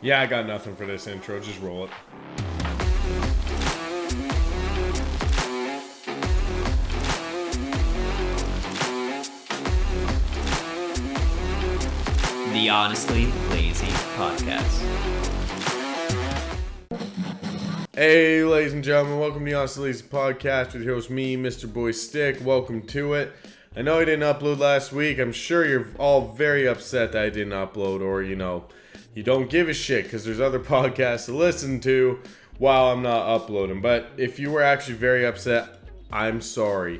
Yeah, I got nothing for this intro. Just roll it. The Honestly Lazy Podcast. Hey, ladies and gentlemen, welcome to the Honestly Lazy Podcast with your host, me, Mr. BoyStick. Welcome to it. I know I didn't upload last week. I'm sure you're all very upset that I didn't upload, or, you don't give a shit because there's other podcasts to listen to while I'm not uploading. But if you were actually very upset, I'm sorry.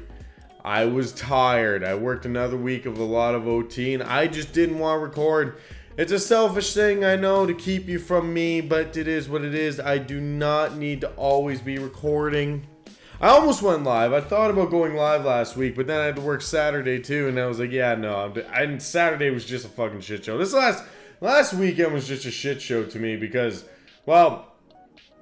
I was tired. I worked another week of a lot of OT, and I just didn't want to record. It's a selfish thing, I know, to keep you from me, but it is what it is. I do not need to always be recording. I almost went live. I thought about going live last week, but then I had to work Saturday too, and I was like, yeah, no. And Saturday was just a fucking shit show. This last weekend was just a shit show to me because, well,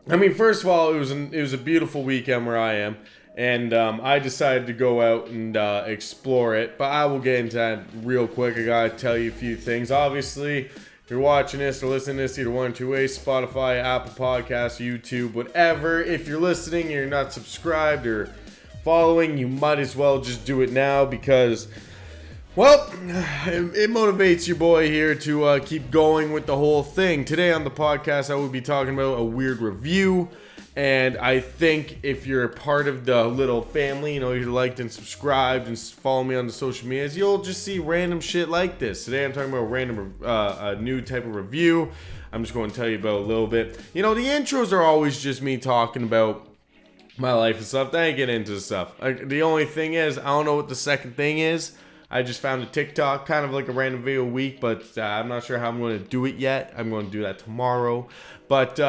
I mean, first of all, it was a beautiful weekend where I am. And I decided to go out and explore it. But I will get into that real quick. I gotta tell you a few things. Obviously, if you're watching this or listening to this either one or two ways, Spotify, Apple Podcasts, YouTube, whatever. If you're listening and you're not subscribed or following, you might as well just do it now because, well, it motivates your boy here to keep going with the whole thing. Today on the podcast, I will be talking about a weird review. And I think if you're a part of the little family, you're liked and subscribed and follow me on the social medias, you'll just see random shit like this. Today I'm talking about a new type of review. I'm just going to tell you about a little bit. The intros are always just me talking about my life and stuff. Then I get into stuff. The only thing is, I don't know what the second thing is. I just found a TikTok, kind of like a random video a week, but I'm not sure how I'm going to do it yet. I'm going to do that tomorrow. But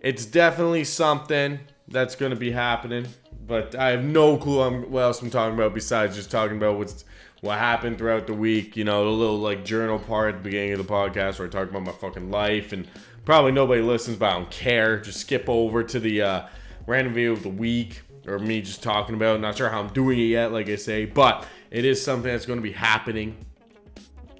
it's definitely something that's going to be happening. But I have no clue what else I'm talking about besides just talking about what happened throughout the week. The little journal part at the beginning of the podcast where I talk about my fucking life. And probably nobody listens, but I don't care. Just skip over to the random video of the week. Or me just talking about it. Not sure how I'm doing it yet, like I say. But it is something that's going to be happening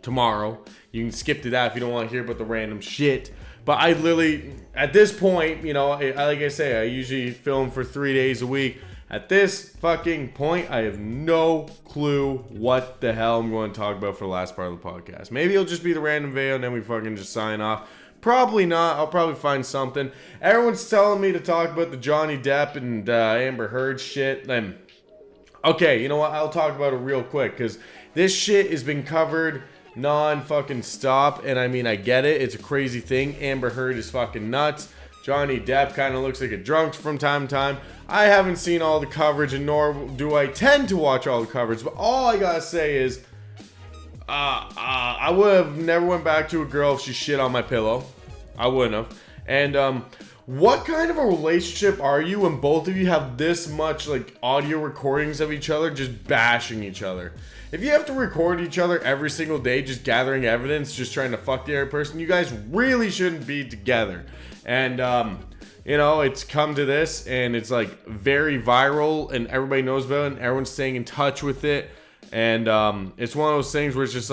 tomorrow. You can skip to that if you don't want to hear about the random shit. But I literally, at this point, like I say, I usually film for 3 days a week. At this fucking point, I have no clue what the hell I'm going to talk about for the last part of the podcast. Maybe it'll just be the random video and then we fucking just sign off. Probably not. I'll probably find something. Everyone's telling me to talk about the Johnny Depp and Amber Heard shit. And okay, you know what? I'll talk about it real quick because this shit has been covered non-fucking stop. And I mean, I get it. It's a crazy thing. Amber Heard is fucking nuts. Johnny Depp kind of looks like a drunk from time to time. I haven't seen all the coverage, and nor do I tend to watch all the coverage. But all I gotta say is, I would have never went back to a girl if she shit on my pillow. I wouldn't have. And what kind of a relationship are you when both of you have this much audio recordings of each other just bashing each other? If you have to record each other every single day just gathering evidence, just trying to fuck the other person, you guys really shouldn't be together. And it's come to this, and it's very viral, and everybody knows about it, and everyone's staying in touch with it. And it's one of those things where it's just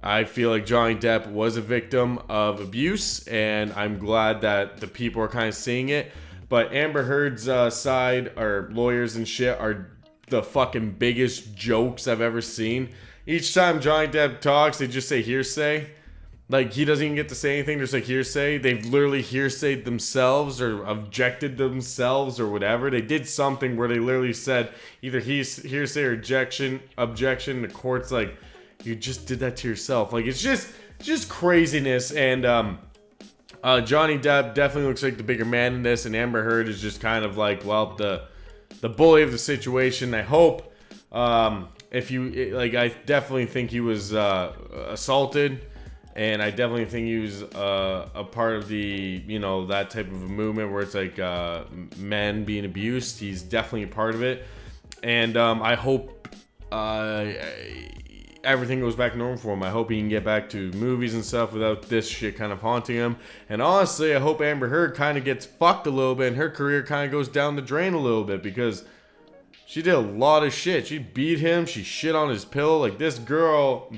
I feel like Johnny Depp was a victim of abuse, and I'm glad that the people are kind of seeing it. But Amber Heard's side, or lawyers and shit, are the fucking biggest jokes I've ever seen. Each time Johnny Depp talks, they just say hearsay. He doesn't even get to say anything, just hearsay. They've literally hearsayed themselves or objected themselves or whatever. They did something where they literally said either hearsay or objection. The court's you just did that to yourself. It's just craziness. And Johnny Depp definitely looks like the bigger man in this, and Amber Heard is just kind of the bully of the situation. I hope if you I definitely think he was assaulted. And I definitely think he was a part of the, that type of a movement where it's men being abused. He's definitely a part of it. And I hope everything goes back normal for him. I hope he can get back to movies and stuff without this shit kind of haunting him. And honestly, I hope Amber Heard kind of gets fucked a little bit and her career kind of goes down the drain a little bit because she did a lot of shit. She beat him. She shit on his pillow. This girl...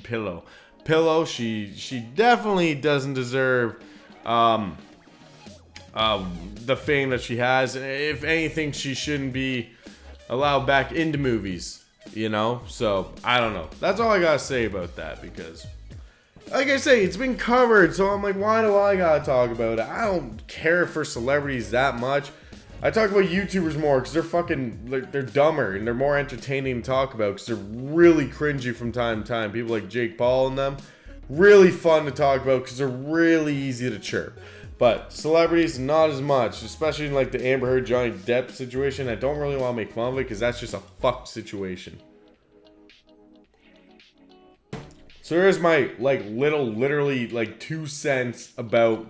Pillow. She definitely doesn't deserve the fame that she has. If anything, she shouldn't be allowed back into movies, you know? So, I don't know. That's all I gotta say about that, because, like I say, it's been covered, so I'm like, why do I gotta talk about it? I don't care for celebrities that much. I talk about YouTubers more, because they're fucking, like, they're dumber, and they're more entertaining to talk about, because they're really cringy from time to time. People like Jake Paul and them, really fun to talk about, because they're really easy to chirp. But celebrities, not as much, especially in like the Amber Heard Johnny Depp situation. I don't really want to make fun of it because that's just a fucked situation. So here's my like literally like 2 cents about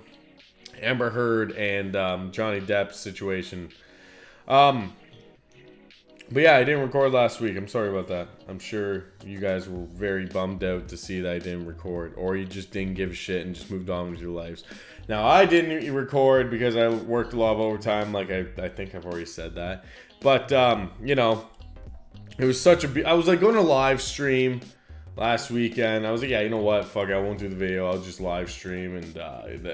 Amber Heard and Johnny Depp's situation. But yeah, I didn't record last week. I'm sorry about that. I'm sure you guys were very bummed out to see that I didn't record, or you just didn't give a shit and just moved on with your lives. Now, I didn't record because I worked a lot of overtime, like I think I've already said that. But, you know, it was such a... I was like going to live stream last weekend. I was like, yeah, you know what? Fuck it, I won't do the video. I'll just live stream, and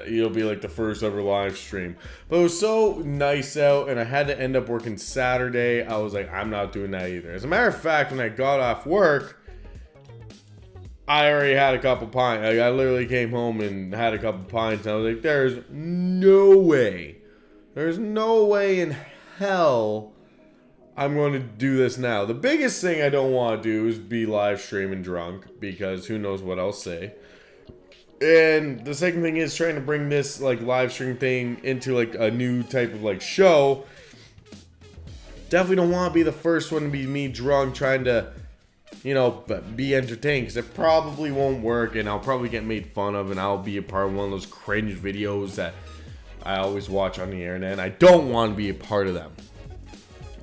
it'll be like the first ever live stream. But it was so nice out, and I had to end up working Saturday. I was like, I'm not doing that either. As a matter of fact, when I got off work, I already had a couple pints. Like, I literally came home and had a couple pints, and I was like, there's no way in hell I'm going to do this now. The biggest thing I don't want to do is be live streaming drunk, because who knows what I'll say. And the second thing is trying to bring this like live stream thing into like a new type of like show. Definitely don't want to be the first one to be me drunk trying to, you know, be entertained, because it probably won't work, and I'll probably get made fun of, and I'll be a part of one of those cringe videos that I always watch on the internet, and I don't want to be a part of them.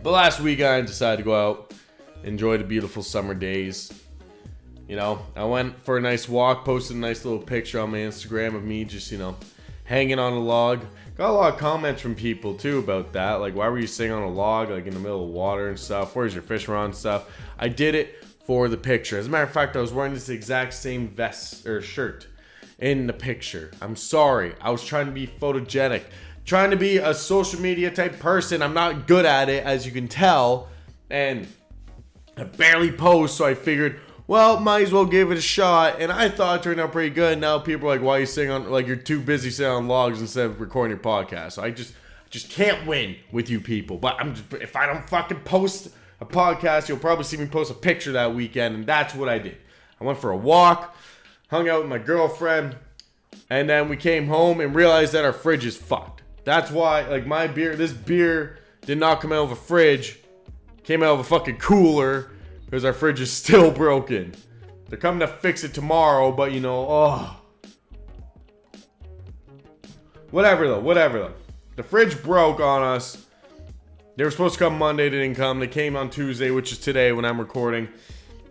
But last week I decided to go out, enjoy the beautiful summer days. You know, I went for a nice walk, posted a nice little picture on my Instagram of me just, you know, hanging on a log. Got a lot of comments from people too about that. Like, why were you sitting on a log, like in the middle of water and stuff? Where's your fish rod and stuff? I did it for the picture. As a matter of fact, I was wearing this exact same vest or shirt in the picture. I'm sorry. I was trying to be photogenic. Trying to be a social media type person. I'm not good at it, as you can tell. And I barely post, so I figured, well, might as well give it a shot. And I thought it turned out pretty good. Now people are like, why are you sitting on, like, you're too busy sitting on logs instead of recording your podcast. So I just can't win with you people. But if I don't fucking post a podcast, you'll probably see me post a picture that weekend. And that's what I did. I went for a walk, hung out with my girlfriend, and then we came home and realized that our fridge is fucked. That's why, like, this beer did not come out of a fridge. Came out of a fucking cooler, because our fridge is still broken. They're coming to fix it tomorrow, but, you know, Whatever though. The fridge broke on us. They were supposed to come Monday, they didn't come. They came on Tuesday, which is today when I'm recording.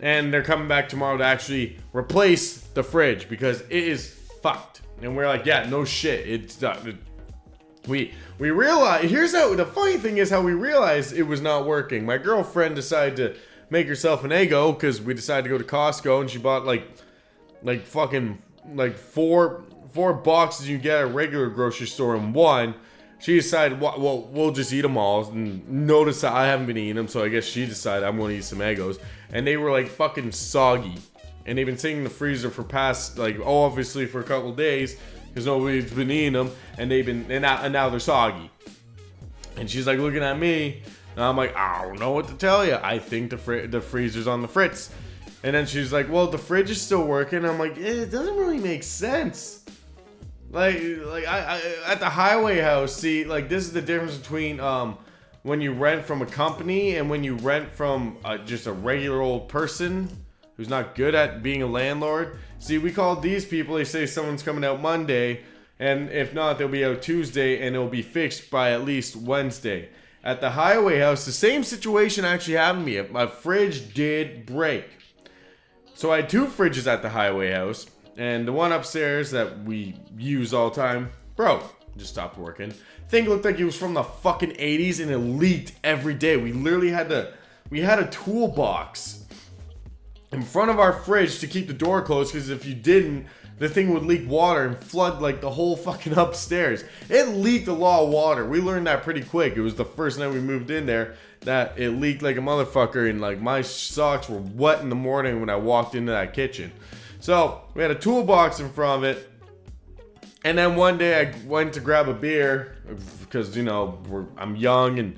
And they're coming back tomorrow to actually replace the fridge, because it is fucked. And we're like, yeah, no shit. It's done. We realized, here's how, the funny thing is how we realized it was not working. My girlfriend decided to make herself an Eggo, because we decided to go to Costco, and she bought like fucking like four boxes you get at a regular grocery store in one. She decided, well, we'll just eat them all, and notice that I haven't been eating them, so I guess she decided I'm going to eat some Eggos. And they were like fucking soggy, and they've been sitting in the freezer for past, like, obviously for a couple of days, because nobody's been eating them, and now they're soggy. And she's like looking at me, and I'm like, I don't know what to tell you. I think the freezer's on the fritz. And then she's like, well, the fridge is still working. I'm like, it doesn't really make sense. Like I at the highway house, see, like, this is the difference between when you rent from a company and when you rent from just a regular old person who's not good at being a landlord. See, we called these people, they say someone's coming out Monday, and if not, they'll be out Tuesday, and it'll be fixed by at least Wednesday. At the highway house, the same situation actually happened to me. My fridge did break. So I had 2 fridges at the highway house, and the one upstairs that we use all the time broke. Just stopped working. Thing looked like it was from the fucking 80s, and it leaked every day. We literally had a toolbox in front of our fridge to keep the door closed, because if you didn't, the thing would leak water and flood like the whole fucking upstairs. It leaked a lot of water. We learned that pretty quick. It was the first night we moved in there that it leaked like a motherfucker, and like my socks were wet in the morning when I walked into that kitchen. So we had a toolbox in front of it, and then one day I went to grab a beer because, you know, I'm young and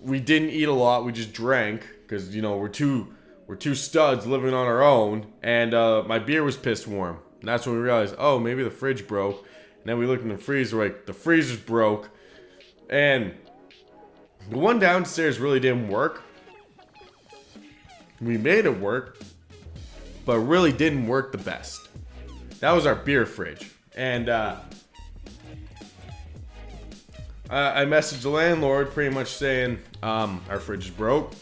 we didn't eat a lot. We just drank because, you know, we're two studs living on our own, and my beer was pissed warm. And that's when we realized, oh, maybe the fridge broke. And then we looked in the freezer, like, the freezer's broke. And the one downstairs really didn't work. We made it work, but really didn't work the best. That was our beer fridge. And I messaged the landlord pretty much saying, our fridge is broke.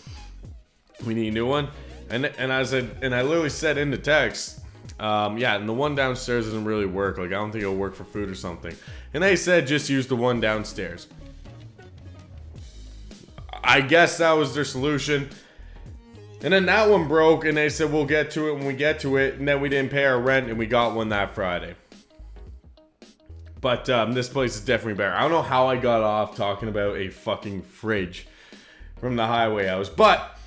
We need a new one. And I said, and I literally said in the text, yeah, and the one downstairs doesn't really work. Like, I don't think it'll work for food or something. And they said, just use the one downstairs. I guess that was their solution. And then that one broke, and they said, we'll get to it when we get to it. And then we didn't pay our rent, and we got one that Friday. But this place is definitely better. I don't know how I got off talking about a fucking fridge from the highway house. But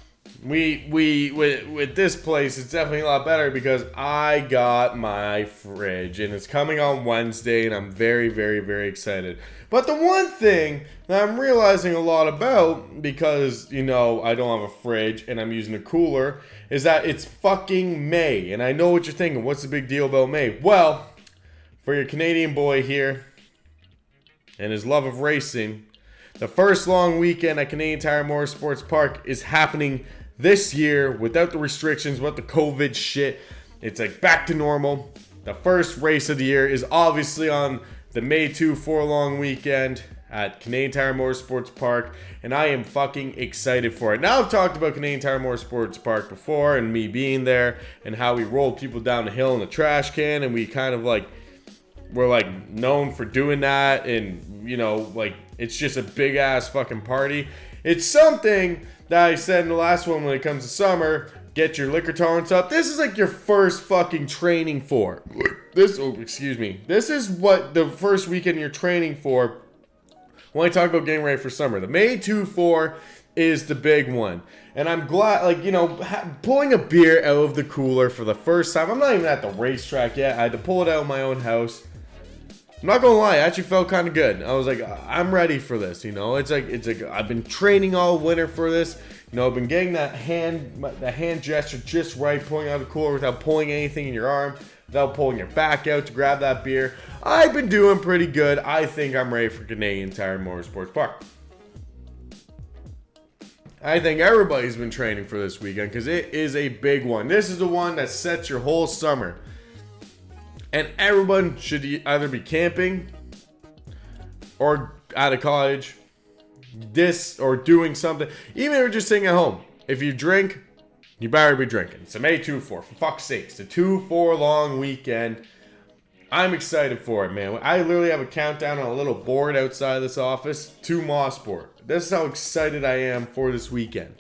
with this place, it's definitely a lot better because I got my fridge, and it's coming on Wednesday, and I'm very, very, very excited. But the one thing that I'm realizing a lot about, because, you know, I don't have a fridge and I'm using a cooler, is that it's fucking May. And I know what you're thinking. What's the big deal about May? Well, for your Canadian boy here and his love of racing, the first long weekend at Canadian Tire Motorsports Park is happening this year without the restrictions, without the COVID shit. It's like back to normal. The first race of the year is obviously on the May 2 4-long weekend at Canadian Tire Motorsports Park, and I am fucking excited for it. Now, I've talked about Canadian Tire Motorsports Park before and me being there and how we rolled people down the hill in a trash can, and we kind of like, we're like known for doing that, and, you know, like, it's just a big ass fucking party. It's something that I said in the last one when it comes to summer, get your liquor tolerance up. This is like your first fucking training for. This is what the first weekend you're training for when I talk about getting ready for summer. The May 2-4 is the big one. And I'm glad, like, you know, pulling a beer out of the cooler for the first time. I'm not even at the racetrack yet. I had to pull it out of my own house. I'm not gonna lie, I actually felt kind of good. I was like, I'm ready for this, you know. It's like I've been training all winter for this. You know, I've been getting that hand gesture just right, pulling out the cooler without pulling anything in your arm, without pulling your back out to grab that beer. I've been doing pretty good. I think I'm ready for Canadian Tire Motorsports Park. I think everybody's been training for this weekend because it is a big one. This is the one that sets your whole summer. And everyone should either be camping or at a cottage, or doing something. Even if you're just sitting at home. If you drink, you better be drinking. It's a May 2-4. For fuck's sake. It's a 2-4 long weekend. I'm excited for it, man. I literally have a countdown on a little board outside this office to Mossport. This is how excited I am for this weekend.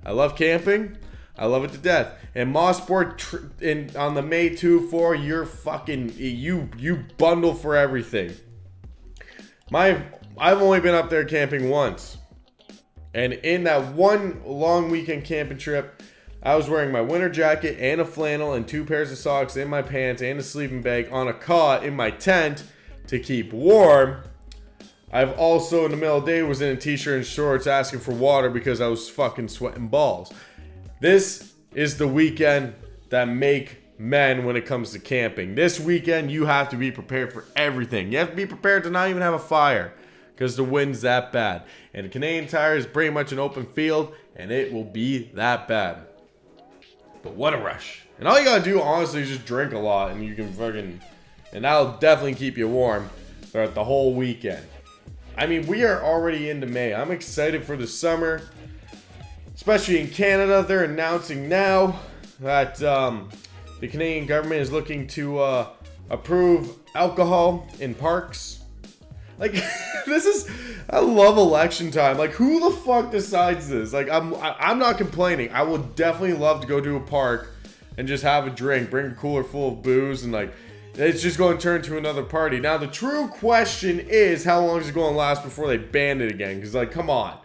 I love camping. I love it to death. And Mossport on the May 2-4, you're fucking, you bundle for everything. I've only been up there camping once. And in that one long weekend camping trip, I was wearing my winter jacket and a flannel and 2 pairs of socks in my pants and a sleeping bag on a cot in my tent to keep warm. I've also, in the middle of the day, was in a t-shirt and shorts asking for water because I was fucking sweating balls. This is the weekend that make men when it comes to camping. This weekend, you have to be prepared for everything. You have to be prepared to not even have a fire because the wind's that bad. And Canadian Tire is pretty much an open field, and it will be that bad. But what a rush. And all you gotta do, honestly, is just drink a lot, and you can fucking... And that'll definitely keep you warm throughout the whole weekend. I mean, we are already into May. I'm excited for the summer. Especially in Canada, they're announcing now that the Canadian government is looking to approve alcohol in parks. Like, I love election time. Like, who the fuck decides this? Like, I'm not complaining. I would definitely love to go to a park and just have a drink, bring a cooler full of booze, and like, it's just going to turn to another party. Now, the true question is, how long is it going to last before they ban it again? Because, like, come on.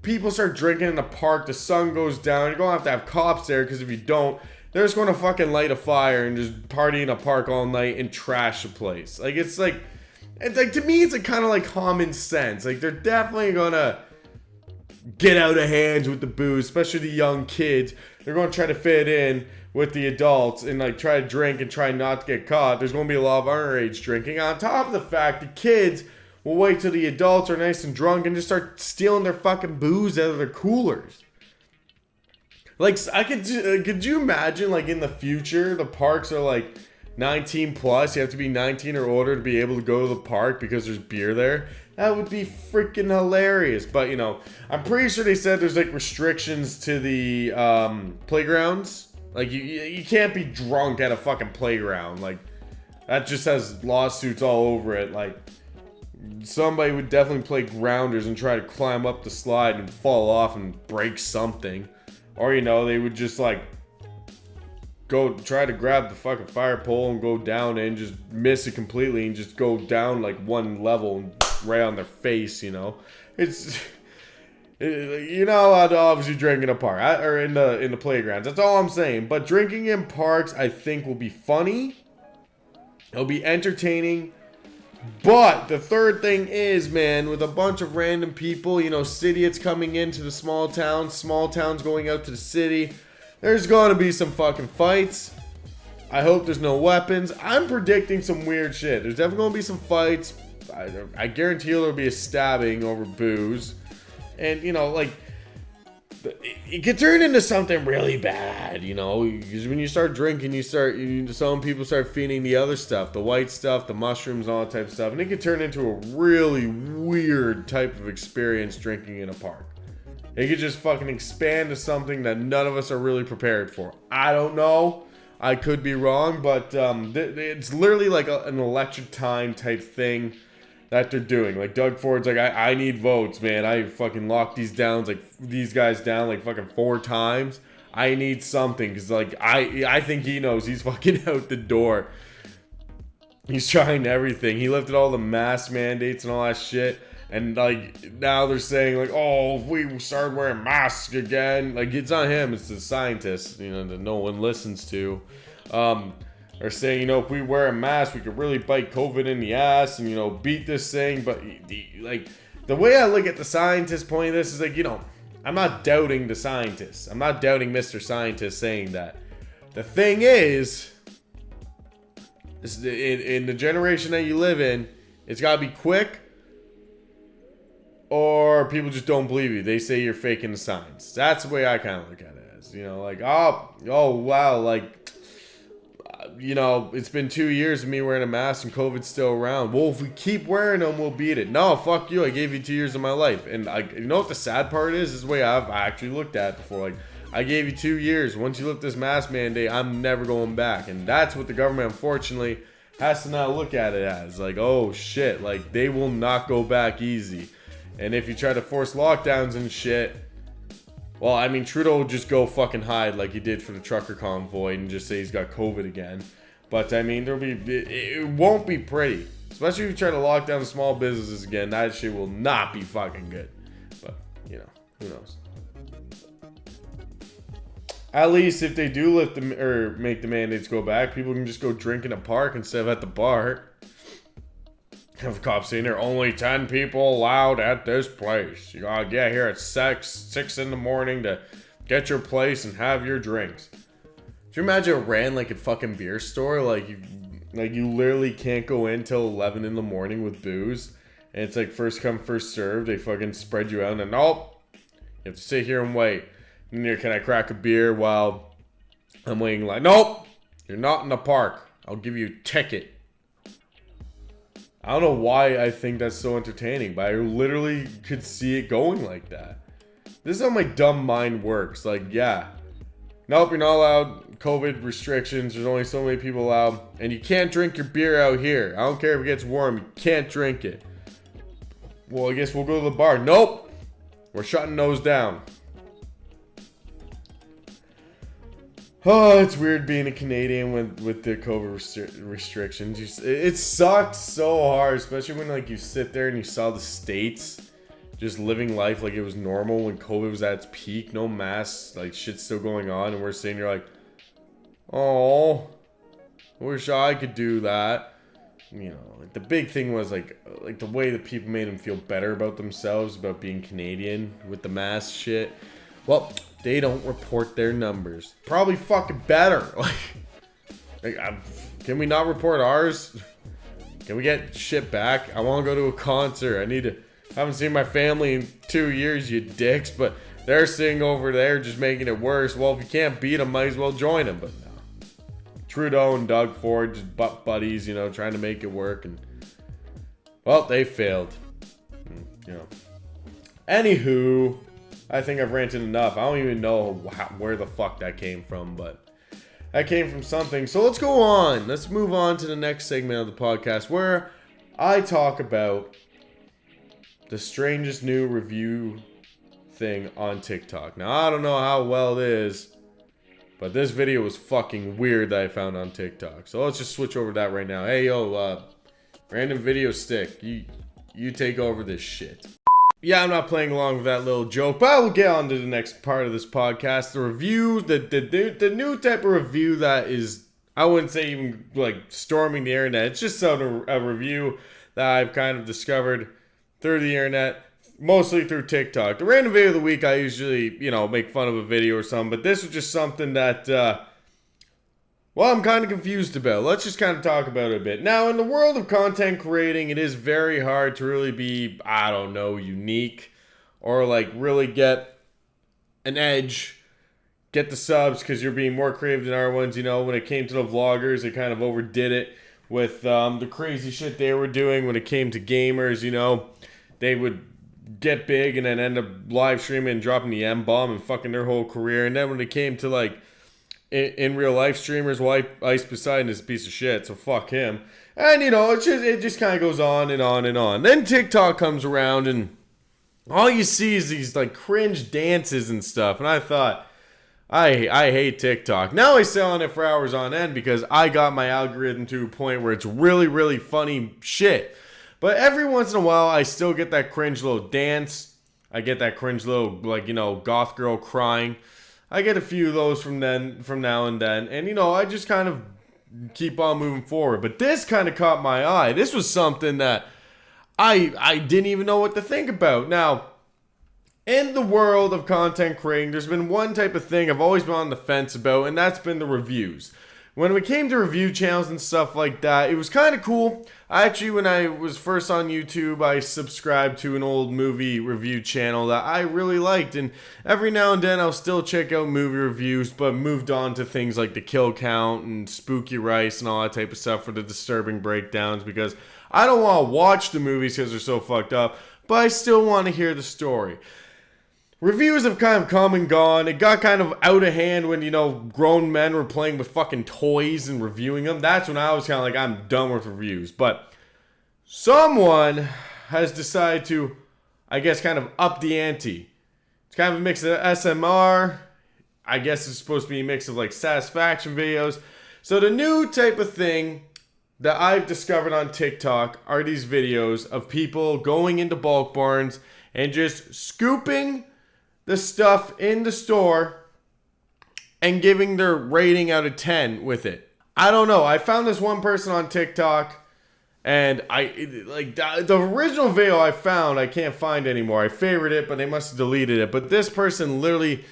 People start drinking in the park, the sun goes down, you're going to have cops there, because if you don't, they're just going to fucking light a fire and just party in a park all night and trash the place. Like, it's like to me, it's like kind of like common sense. Like, they're definitely going to get out of hands with the booze, especially the young kids. They're going to try to fit in with the adults and like try to drink and try not to get caught. There's going to be a lot of underage drinking. On top of the fact, the kids will wait till the adults are nice and drunk and just start stealing their fucking booze out of their coolers. Like, could you imagine, like, in the future, the parks are, like, 19 plus, you have to be 19 or older to be able to go to the park because there's beer there? That would be freaking hilarious. But, you know, I'm pretty sure they said there's, like, restrictions to the playgrounds. Like, you can't be drunk at a fucking playground. Like, that just has lawsuits all over it. Like, somebody would definitely play grounders and try to climb up the slide and fall off and break something. Or, you know, they would just, like, go try to grab the fucking fire pole and go down and just miss it completely and just go down, like, one level and right on their face, you know? It's... You're not allowed to obviously drink in a park or in the playgrounds. That's all I'm saying. But drinking in parks, I think, will be funny. It'll be entertaining. But the third thing is, man, with a bunch of random people, you know, idiots coming into the small towns going out to the city, there's going to be some fucking fights. I hope there's no weapons. I'm predicting some weird shit. There's definitely going to be some fights. I guarantee there'll be a stabbing over booze. And, you know, like, it could turn into something really bad, you know, because when you start drinking, some people start feeding the other stuff, the white stuff, the mushrooms, all that type of stuff, and it could turn into a really weird type of experience drinking in a park. It could just fucking expand to something that none of us are really prepared for. I don't know. I could be wrong, but it's literally like an election time type thing that they're doing. Like, Doug Ford's like, I need votes, man. I fucking locked these guys down like fucking 4 times. I need something, because like I think he knows he's fucking out the door. He's trying everything. He lifted all the mask mandates and all that shit, and like now they're saying like, oh, if we start wearing masks again, like, it's not him, it's the scientists, you know, that no one listens to. Are saying, you know, if we wear a mask, we could really bite COVID in the ass and, you know, beat this thing. But, like, the way I look at the scientist point of this is, like, you know, I'm not doubting the scientists. I'm not doubting Mr. Scientist saying that. The thing is in the generation that you live in, it's got to be quick, or people just don't believe you. They say you're faking the science. That's the way I kind of look at it as, you know, like, oh, wow, like, you know, it's been 2 years of me wearing a mask and COVID's still around. Well, if we keep wearing them, we'll beat it. No, fuck you. I gave you 2 years of my life. And you know what the sad part is? This is the way I've actually looked at it before. Like, I gave you 2 years. Once you lift this mask mandate, I'm never going back. And that's what the government, unfortunately, has to now look at it as. Like, oh, shit. Like, they will not go back easy. And if you try to force lockdowns and shit, well, I mean, Trudeau will just go fucking hide like he did for the trucker convoy and just say he's got COVID again. But, I mean, it won't be pretty. Especially if you try to lock down small businesses again. That shit will not be fucking good. But, you know, who knows. At least if they do make the mandates go back, people can just go drink in a park instead of at the bar. Have cops saying there are only 10 people allowed at this place. You gotta get here at 6 in the morning to get your place and have your drinks. Do you imagine it ran like a fucking beer store? Like you literally can't go in till 11 in the morning with booze. And it's like first come, first served. They fucking spread you out and nope. You have to sit here and wait. And you're, can I crack a beer while I'm waiting? Like, nope. You're not in the park. I'll give you a ticket. I don't know why I think that's so entertaining, but I literally could see it going like that. This is how my dumb mind works. Like, yeah. Nope, you're not allowed. COVID restrictions. There's only so many people allowed. And you can't drink your beer out here. I don't care if it gets warm. You can't drink it. Well, I guess we'll go to the bar. Nope. We're shutting those down. Oh, it's weird being a Canadian with the COVID restrictions. It sucked so hard, especially when like you sit there and you saw the States just living life like it was normal when COVID was at its peak. No masks, like shit's still going on, and we're sitting here like, oh, I wish I could do that. You know, like the big thing was like the way that people made them feel better about themselves, about being Canadian with the mask shit. Well, they don't report their numbers. Probably fucking better. Can we not report ours? Can we get shit back? I want to go to a concert. Haven't seen my family in 2 years, you dicks. But they're sitting over there just making it worse. Well, if you can't beat them, might as well join them. But no. Trudeau and Doug Ford just butt buddies, you know, trying to make it work. And, well, they failed. You know. Anywho, I think I've ranted enough. I don't even know where the fuck that came from, but that came from something. So let's go on. Let's move on to the next segment of the podcast where I talk about the strangest new review thing on TikTok. Now, I don't know how well it is, but this video was fucking weird that I found on TikTok. So let's just switch over to that right now. Hey, yo, random video stick. You take over this shit. Yeah, I'm not playing along with that little joke, but I will get on to the next part of this podcast. The review, the new type of review that is, I wouldn't say even like storming the internet. It's just a review that I've kind of discovered through the internet, mostly through TikTok. The random video of the week, I usually, you know, make fun of a video or something, but this was just something that, well, I'm kind of confused about. Let's just kind of talk about it a bit. Now, in the world of content creating, it is very hard to really be, I don't know, unique or like really get an edge, get the subs because you're being more creative than our ones. You know, when it came to the vloggers, they kind of overdid it with the crazy shit they were doing when it came to gamers. You know, they would get big and then end up live streaming and dropping the M-bomb and fucking their whole career. And then when it came to like in real life streamers, well, Ice Poseidon is a piece of shit, so fuck him. And you know, it just kind of goes on and on and on. Then TikTok comes around and all you see is these like cringe dances and stuff. And I thought, I hate TikTok. Now I sit on it for hours on end because I got my algorithm to a point where it's really, really funny shit. But every once in a while, I still get that cringe little dance. I get that cringe little, like, you know, goth girl crying. I get a few of those from now and then. And, you know, I just kind of keep on moving forward. But this kind of caught my eye. This was something that I didn't even know what to think about. Now, in the world of content creating, there's been one type of thing I've always been on the fence about, and that's been the reviews. When it came to review channels and stuff like that, it was kind of cool. When I was first on YouTube, I subscribed to an old movie review channel that I really liked. And every now and then, I'll still check out movie reviews, but moved on to things like the kill count and Spooky Rice and all that type of stuff for the disturbing breakdowns, because I don't want to watch the movies because they're so fucked up, but I still want to hear the story. Reviews have kind of come and gone. It got kind of out of hand when, you know, grown men were playing with fucking toys and reviewing them. That's when I was kind of like, I'm done with reviews. But someone has decided to, I guess, kind of up the ante. It's kind of a mix of SMR. I guess it's supposed to be a mix of like satisfaction videos. So the new type of thing that I've discovered on TikTok are these videos of people going into bulk barns and just scooping the stuff in the store and giving their rating out of 10 with it. I don't know. I found this one person on TikTok, and the original video I found, I can't find anymore. I favored it, but they must have deleted it. But this person literally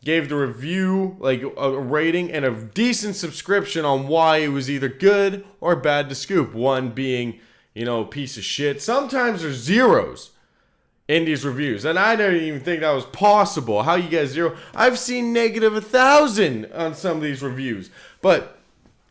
gave the review, like a rating and a decent subscription on why it was either good or bad to scoop. One being, you know, a piece of shit. Sometimes there's zeros in these reviews, and I didn't even think that was possible. How you get zero? I've seen negative 1,000 on some of these reviews, but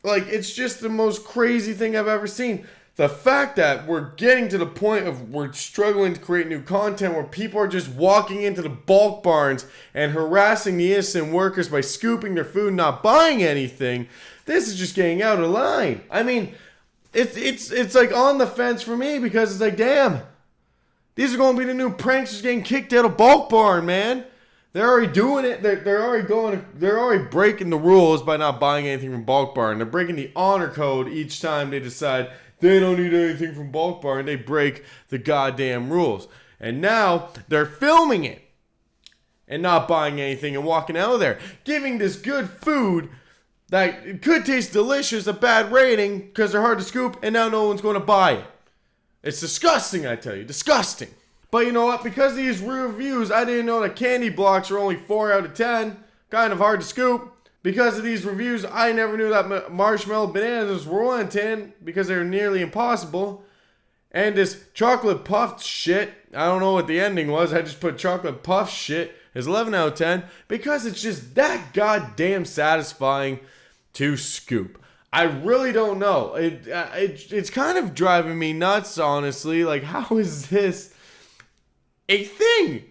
like, it's just the most crazy thing I've ever seen. The fact that we're getting to the point of we're struggling to create new content where people are just walking into the bulk barns and harassing the innocent workers by scooping their food and not buying anything. This is just getting out of line. I mean, it's like on the fence for me, because it's like, damn, these are going to be the new pranks, just getting kicked out of bulk barn, man. They're already doing it. They're already breaking the rules by not buying anything from Bulk Barn. They're breaking the honor code each time they decide they don't need anything from Bulk Barn. They break the goddamn rules. And now they're filming it and not buying anything and walking out of there, giving this good food that could taste delicious a bad rating because they're hard to scoop, and now no one's going to buy it. It's disgusting, I tell you. Disgusting. But you know what? Because of these reviews, I didn't know that candy blocks are only 4 out of 10. Kind of hard to scoop. Because of these reviews, I never knew that marshmallow bananas were 1 out of 10 because they're nearly impossible. And this chocolate puffed shit, I don't know what the ending was. I just put chocolate puff shit is 11 out of 10 because it's just that goddamn satisfying to scoop. I really don't know. It's kind of driving me nuts, honestly. Like, how is this a thing?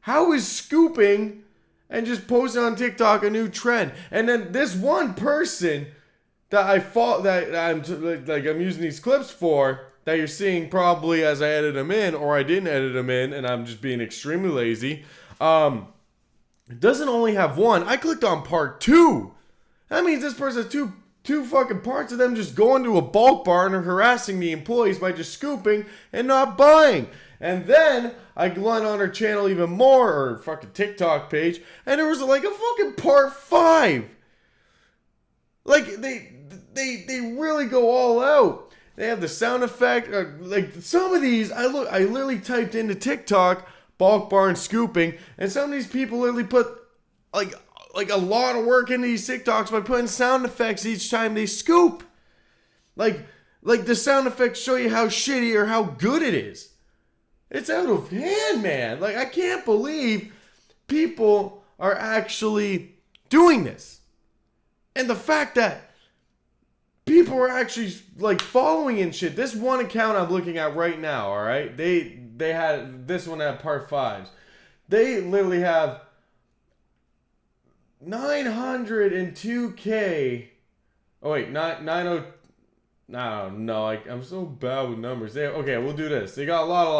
How is scooping and just posting on TikTok a new trend? And then this one person that I'm using these clips for, that you're seeing probably as I edit them in, or I didn't edit them in, and I'm just being extremely lazy. It doesn't only have one. I clicked on part 2. That means this person has two fucking parts of them just going to a Bulk Barn or harassing the employees by just scooping and not buying. And then I went on her channel even more, or fucking TikTok page, and there was like a fucking part 5. Like they really go all out. They have the sound effect. Like some of these, I literally typed into TikTok Bulk Barn scooping, and some of these people literally put like a lot of work into these TikToks by putting sound effects each time they scoop. Like the sound effects show you how shitty or how good it is. It's out of hand, man. Like, I can't believe people are actually doing this. And the fact that people are actually like following and shit. This one account I'm looking at right now, all right? They had this one at part 5s. They literally have 902K. Oh wait, 90. No, I'm so bad with numbers. Okay, we'll do this. They got a lot of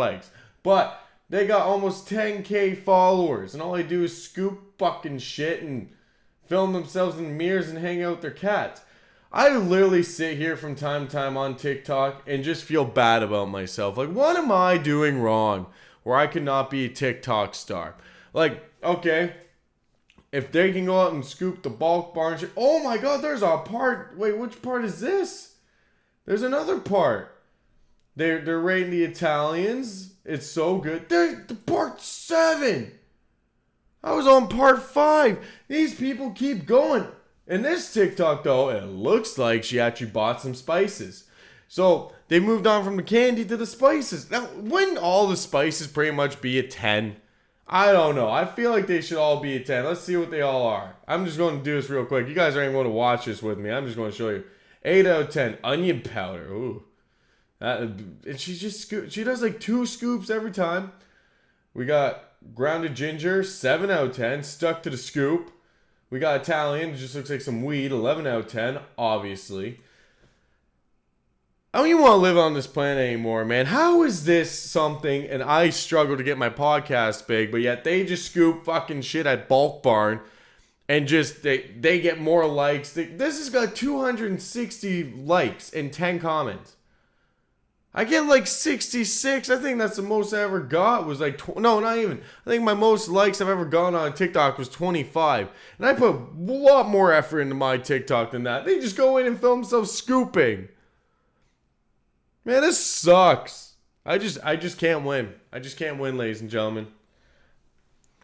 likes. But they got almost 10K followers, and all they do is scoop fucking shit and film themselves in mirrors and hang out with their cats. I literally sit here from time to time on TikTok and just feel bad about myself. Like, what am I doing wrong where I could not be a TikTok star? Like, okay, if they can go out and scoop the Bulk Barn shit. Oh my god, there's a part. Wait, which part is this? There's another part. They're rating the Italians. It's so good. They're part 7. I was on part 5. These people keep going. In this TikTok, though, it looks like she actually bought some spices. So they moved on from the candy to the spices. Now, wouldn't all the spices pretty much be a 10? I don't know. I feel like they should all be a 10. Let's see what they all are. I'm just going to do this real quick. You guys aren't even going to watch this with me. I'm just going to show you. 8 out of 10. Onion powder. Ooh. And she does like 2 scoops every time. We got grounded ginger. 7 out of 10. Stuck to the scoop. We got Italian. It just looks like some weed. 11 out of 10. Obviously. I don't even want to live on this planet anymore, man. How is this something, and I struggle to get my podcast big, but yet they just scoop fucking shit at Bulk Barn, and just, they get more likes. This has got 260 likes and 10 comments. I get like 66. I think that's the most I ever got was like, no, not even. I think my most likes I've ever gotten on TikTok was 25. And I put a lot more effort into my TikTok than that. They just go in and film themselves scooping. Man, this sucks. I just can't win. I just can't win, ladies and gentlemen.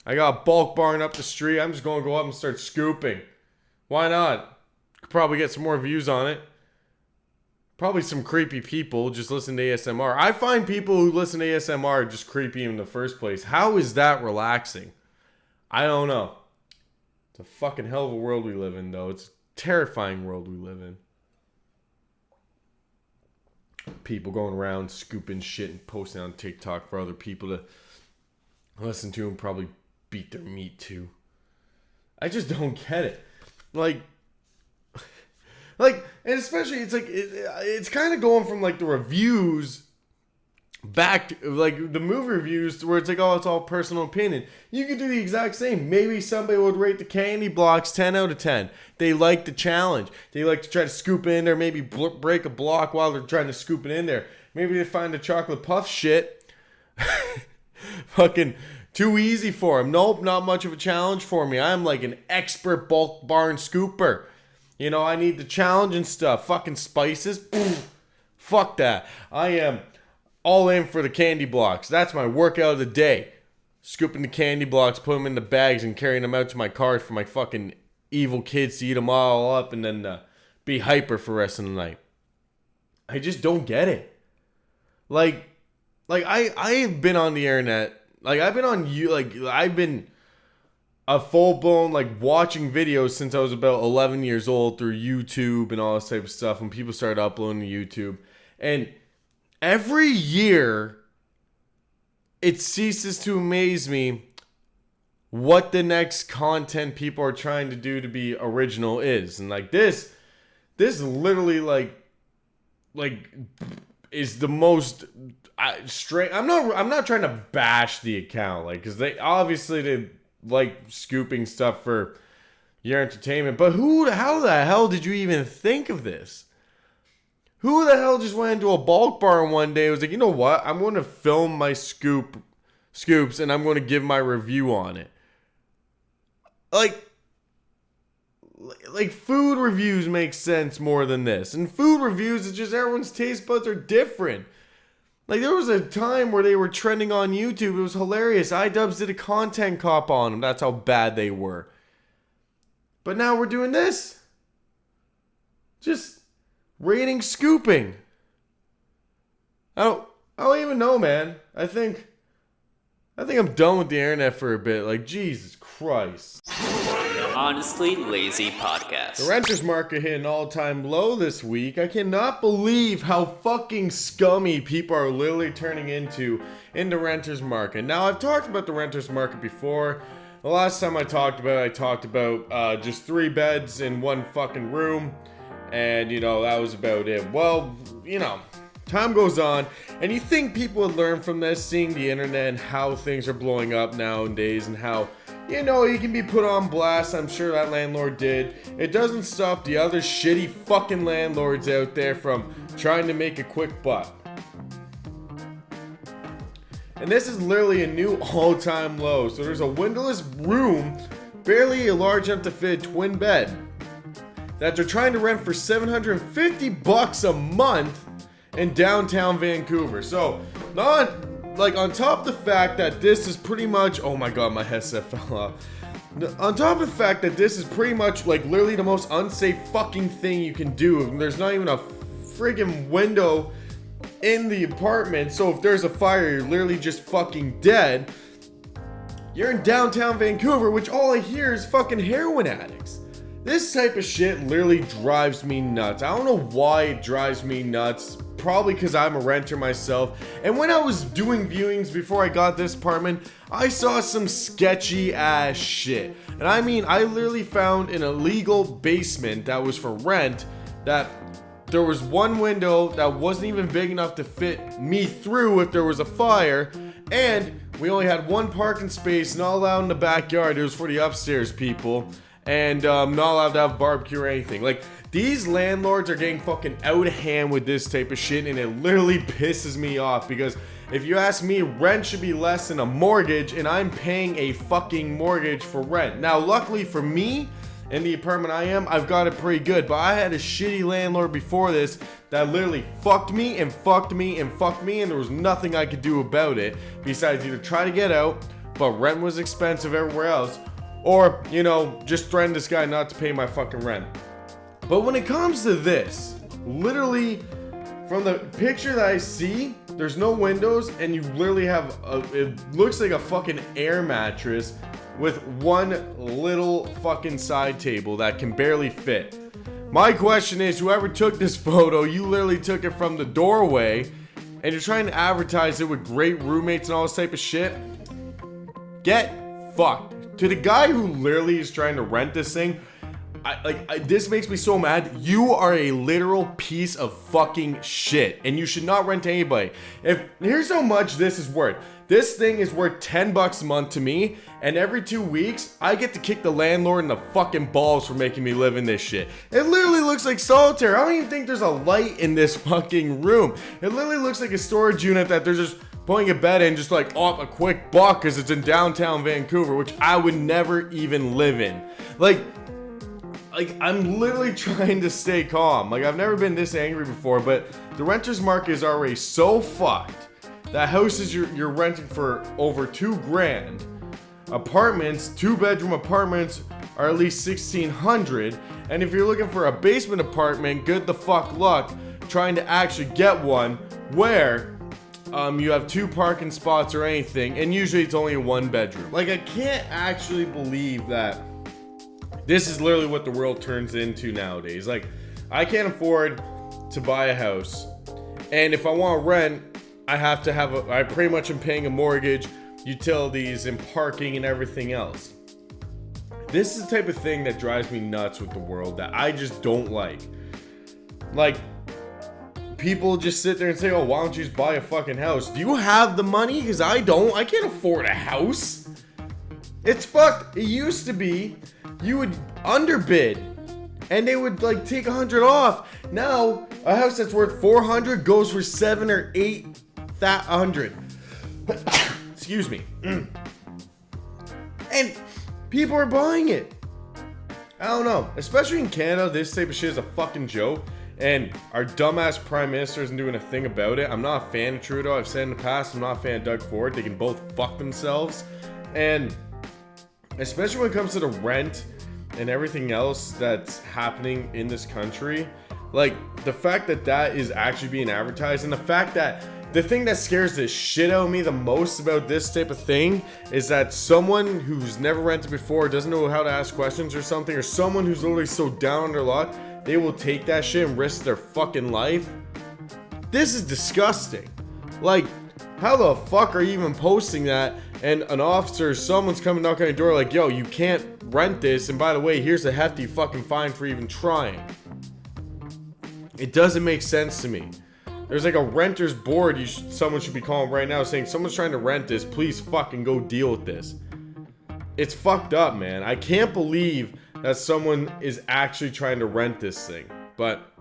I got a Bulk Barn up the street. I'm just going to go up and start scooping. Why not? Could probably get some more views on it. Probably some creepy people just listen to ASMR. I find people who listen to ASMR just creepy in the first place. How is that relaxing? I don't know. It's a fucking hell of a world we live in, though. It's a terrifying world we live in. People going around scooping shit and posting on TikTok for other people to listen to and probably beat their meat to. I just don't get it. Like, and especially it's like it's kind of going from like the reviews back, like the movie reviews where it's like, oh, it's all personal opinion. You could do the exact same. Maybe somebody would rate the candy blocks 10 out of 10. They like the challenge. They like to try to scoop in there, maybe break a block while they're trying to scoop it in there. Maybe they find the chocolate puff shit fucking too easy for them. Nope, not much of a challenge for me. I'm like an expert bulk barn scooper. You know, I need the challenge and stuff. Fucking spices. Fuck that. I am all in for the candy blocks. That's my workout of the day. Scooping the candy blocks, put them in the bags, and carrying them out to my cars for my fucking evil kids to eat them all up and then be hyper for the rest of the night. I just don't get it. Like I've been on the internet. Like, I've been on you. Like, I've been a full-blown, like, watching videos since I was about 11 years old through YouTube and all this type of stuff when people started uploading to YouTube. And every year, it ceases to amaze me what the next content people are trying to do to be original is. And, like, this literally, like is the most straight. I'm not trying to bash the account, like, because they like scooping stuff for your entertainment. But how the hell did you even think of this? Who the hell just went into a bulk bar one day and was like, you know what? I'm going to film my scoops and I'm going to give my review on it. Like food reviews make sense more than this. And food reviews is just everyone's taste buds are different. Like, there was a time where they were trending on YouTube. It was hilarious. iDubbbz did a content cop on them. That's how bad they were. But now we're doing this. Just rating scooping. I don't even know, man. I think I'm done with the internet for a bit. Like, Jesus Christ. Honestly Lazy Podcast. The renters market hit an all-time low this week. I cannot believe how fucking scummy people are literally turning into in the renters market. Now, I've talked about the renters market before. The last time I talked about just 3 beds in one fucking room. And, you know, that was about it. Well, you know, time goes on. And you think people would learn from this, seeing the internet and how things are blowing up nowadays and how, you know, you can be put on blast. I'm sure that landlord did. It doesn't stop the other shitty fucking landlords out there from trying to make a quick buck. And this is literally a new all-time low. So there's a windowless room, barely large enough to fit a twin bed, that they're trying to rent for $750 a month in downtown Vancouver. So, not like, on top of the fact that this is pretty much, oh my god, my headset fell off. On top of the fact that this is pretty much like literally the most unsafe fucking thing you can do. There's not even a friggin' window in the apartment, so if there's a fire, you're literally just fucking dead. You're in downtown Vancouver, which all I hear is fucking heroin addicts. This type of shit literally drives me nuts. I don't know why it drives me nuts. Probably because I'm a renter myself. And when I was doing viewings before I got this apartment, I saw some sketchy ass shit. And I mean, I literally found an illegal basement that was for rent, that there was one window that wasn't even big enough to fit me through if there was a fire. And we only had one parking space, not allowed in the backyard. It was for the upstairs people. And not allowed to have barbecue or anything. Like, these landlords are getting fucking out of hand with this type of shit, and it literally pisses me off, because if you ask me, rent should be less than a mortgage, and I'm paying a fucking mortgage for rent. Now, luckily for me, in the apartment I've got it pretty good, but I had a shitty landlord before this that literally fucked me, and there was nothing I could do about it, besides either try to get out, but rent was expensive everywhere else, or, you know, just threaten this guy not to pay my fucking rent. But when it comes to this, literally, from the picture that I see, there's no windows, and you literally have it looks like a fucking air mattress with one little fucking side table that can barely fit. My question is, whoever took this photo, you literally took it from the doorway, and you're trying to advertise it with great roommates and all this type of shit. Get fucked. To the guy who literally is trying to rent this thing, this makes me so mad. You are a literal piece of fucking shit, and you should not rent to anybody. Here's how much this is worth. This thing is worth $10 a month to me, and every 2 weeks, I get to kick the landlord in the fucking balls for making me live in this shit. It literally looks like solitaire. I don't even think there's a light in this fucking room. It literally looks like a storage unit that they're just putting a bed in just like, oh, a quick buck because it's in downtown Vancouver, which I would never even live in. Like, I'm literally trying to stay calm. Like, I've never been this angry before, but the renters market is already so fucked that houses you're renting for over $2,000. Apartments, 2-bedroom apartments are at least $1,600. And if you're looking for a basement apartment, good the fuck luck trying to actually get one where you have 2 parking spots or anything, and usually it's only a 1-bedroom. Like, I can't actually believe that this is literally what the world turns into nowadays. Like, I can't afford to buy a house, and if I want to rent, I have to have I pretty much am paying a mortgage, utilities, and parking and everything else. This is the type of thing that drives me nuts with the world that I just don't like. Like, people just sit there and say, oh, why don't you just buy a fucking house? Do you have the money? Because I don't. I can't afford a house. It's fucked. It used to be you would underbid and they would like take $100 off. Now a house that's worth $400 goes for $700 or $800. Excuse me. And people are buying it. I don't know. Especially in Canada, this type of shit is a fucking joke. And our dumbass prime minister isn't doing a thing about it. I'm not a fan of Trudeau. I've said in the past, I'm not a fan of Doug Ford. They can both fuck themselves. And especially when it comes to the rent and everything else that's happening in this country, like the fact that that is actually being advertised, and the fact that the thing that scares the shit out of me the most about this type of thing is that someone who's never rented before, doesn't know how to ask questions or something, or someone who's literally so down on their luck, they will take that shit and risk their fucking life. This is disgusting. Like, how the fuck are you even posting that? And an officer, someone's coming knocking on your door like, yo, you can't rent this. And by the way, here's a hefty fucking fine for even trying. It doesn't make sense to me. There's like a renter's board someone should be calling right now saying, someone's trying to rent this. Please fucking go deal with this. It's fucked up, man. I can't believe that someone is actually trying to rent this thing. But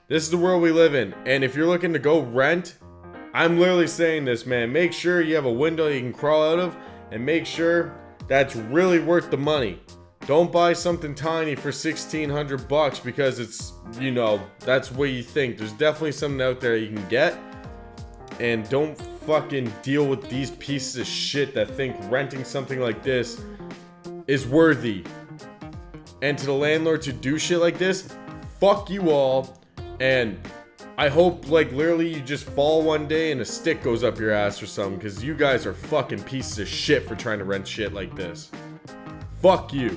this is the world we live in. And if you're looking to go rent, I'm literally saying this, man. Make sure you have a window you can crawl out of, and make sure that's really worth the money. Don't buy something tiny for $1,600 because it's, you know, that's what you think. There's definitely something out there you can get. And don't fucking deal with these pieces of shit that think renting something like this is worthy. And to the landlords who do shit like this, fuck you all. And I hope, like, literally you just fall one day and a stick goes up your ass or something, because you guys are fucking pieces of shit for trying to rent shit like this. Fuck you.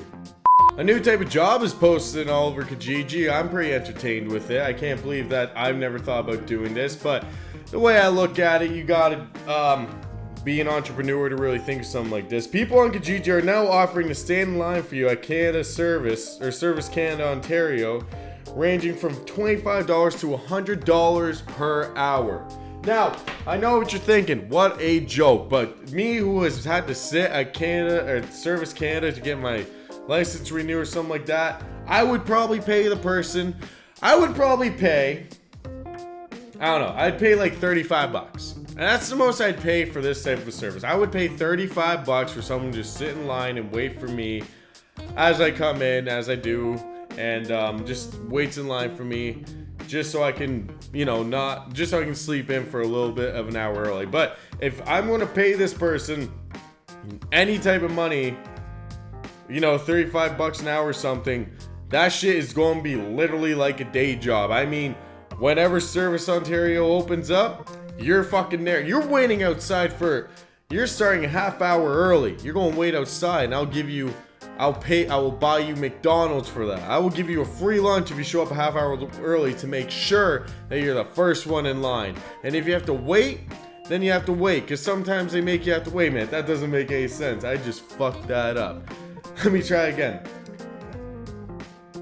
A new type of job is posted all over Kijiji. I'm pretty entertained with it. I can't believe that I've never thought about doing this, but the way I look at it, you gotta be an entrepreneur to really think of something like this. People on Kijiji are now offering to stand in line for you at Canada Service, or Service Canada Ontario, ranging from $25 to $100 per hour. Now, I know what you're thinking. What a joke. But me, who has had to sit at Canada or Service Canada to get my license renewed or something like that, I would probably pay the person. I don't know. I'd pay like $35. And that's the most I'd pay for this type of a service. I would pay $35 for someone to just sit in line and wait for me as I come in, as I do, and just waits in line for me, just so I can, just so I can sleep in for a little bit of an hour early. But if I'm going to pay this person any type of money, $35 an hour or something, that shit is going to be literally like a day job. I mean, whenever Service Ontario opens up, you're fucking there. You're waiting outside you're starting a half hour early. You're going to wait outside, and I will buy you McDonald's for that. I will give you a free lunch if you show up a half hour early to make sure that you're the first one in line. And if you have to wait, then you have to wait, because sometimes they make you have to wait, man. That doesn't make any sense. I just fucked that up. Let me try again.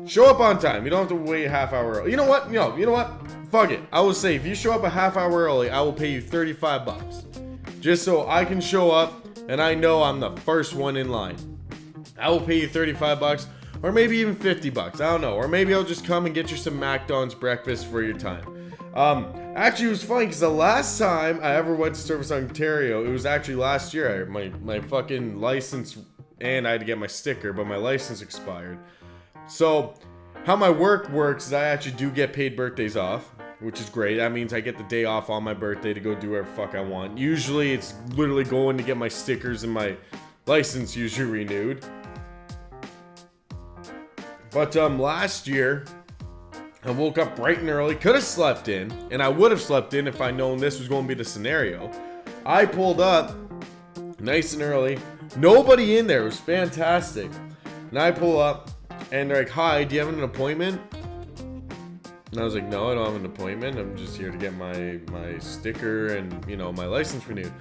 show up on time. You don't have to wait a half hour early. You know what? No, you know what? Fuck it. I will say, if you show up a half hour early, I will pay you $35. Just so I can show up and I know I'm the first one in line. I will pay you $35 or maybe even $50. I don't know. Or maybe I'll just come and get you some McDonald's breakfast for your time. Actually, it was funny because the last time I ever went to Service Ontario, it was actually last year. My fucking license, and I had to get my sticker, but my license expired. So how my work works is I actually do get paid birthdays off, which is great. That means I get the day off on my birthday to go do whatever the fuck I want. Usually it's literally going to get my stickers and my license usually renewed. But last year, I woke up bright and early, could have slept in, and I would have slept in if I'd known this was going to be the scenario. I pulled up nice and early, nobody in there, it was fantastic. And I pull up, and they're like, hi, do you have an appointment? And I was like, no, I don't have an appointment, I'm just here to get my sticker and, you know, my license renewed.